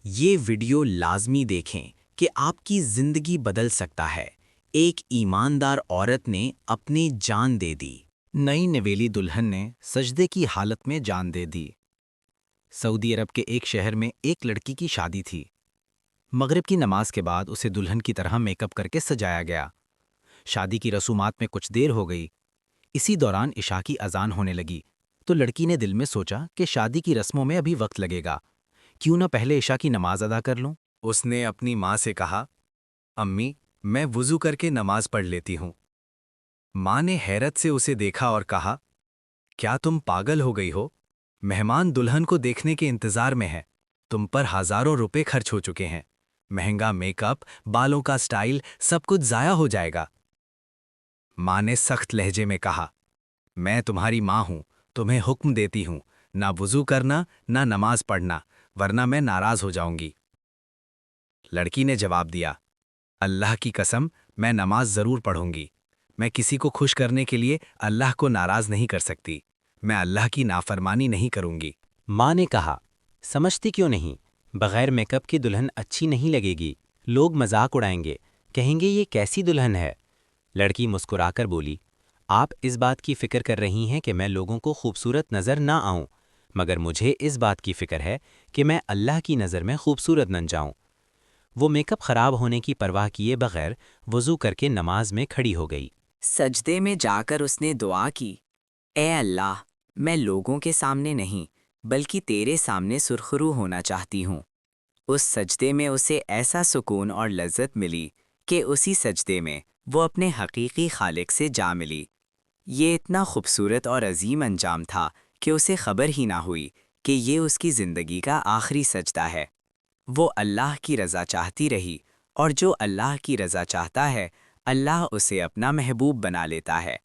یہ ویڈیو لازمی دیکھیں کہ آپ کی زندگی بدل سکتا ہے۔ ایک ایماندار عورت نے اپنی جان دے دی۔ نئی نویلی دلہن نے سجدے کی حالت میں جان دے دی۔ سعودی عرب کے ایک شہر میں ایک لڑکی کی شادی تھی۔ مغرب کی نماز کے بعد اسے دلہن کی طرح میک اپ کر کے سجایا گیا۔ شادی کی رسومات میں کچھ دیر ہو گئی۔ اسی دوران عشاء کی اذان ہونے لگی تو لڑکی نے دل میں سوچا کہ شادی کی رسموں میں ابھی وقت لگے گا، کیوں نہ پہلے عشاء کی نماز ادا کر لوں۔ اس نے اپنی ماں سے کہا، امی میں وضو کر کے نماز پڑھ لیتی ہوں۔ ماں نے حیرت سے اسے دیکھا اور کہا، کیا تم پاگل ہو گئی ہو؟ مہمان دلہن کو دیکھنے کے انتظار میں ہے، تم پر ہزاروں روپے خرچ ہو چکے ہیں، مہنگا میک اپ، بالوں کا سٹائل، سب کچھ ضائع ہو جائے گا۔ ماں نے سخت لہجے میں کہا، میں تمہاری ماں ہوں، تمہیں حکم دیتی ہوں، نہ وضو کرنا نہ نماز پڑھنا، ورنہ میں ناراض ہو جاؤں گی۔ لڑکی نے جواب دیا، اللہ کی قسم میں نماز ضرور پڑھوں گی، میں کسی کو خوش کرنے کے لیے اللہ کو ناراض نہیں کر سکتی، میں اللہ کی نافرمانی نہیں کروں گی۔ ماں نے کہا، سمجھتی کیوں نہیں؟ بغیر میک اپ کی دلہن اچھی نہیں لگے گی، لوگ مذاق اڑائیں گے، کہیں گے یہ کیسی دلہن ہے؟ لڑکی مسکرا کر بولی، آپ اس بات کی فکر کر رہی ہیں کہ میں لوگوں کو خوبصورت نظر نہ آؤں، مگر مجھے اس بات کی فکر ہے کہ میں اللہ کی نظر میں خوبصورت نہ جاؤں۔ وہ میک اپ خراب ہونے کی پرواہ کیے بغیر وضو کر کے نماز میں کھڑی ہو گئی۔ سجدے میں جا کر اس نے دعا کی، اے اللہ، میں لوگوں کے سامنے نہیں بلکہ تیرے سامنے سرخرو ہونا چاہتی ہوں۔ اس سجدے میں اسے ایسا سکون اور لذت ملی کہ اسی سجدے میں وہ اپنے حقیقی خالق سے جا ملی۔ یہ اتنا خوبصورت اور عظیم انجام تھا کہ اسے خبر ہی نہ ہوئی کہ یہ اس کی زندگی کا آخری سجدہ ہے۔ وہ اللہ کی رضا چاہتی رہی، اور جو اللہ کی رضا چاہتا ہے اللہ اسے اپنا محبوب بنا لیتا ہے۔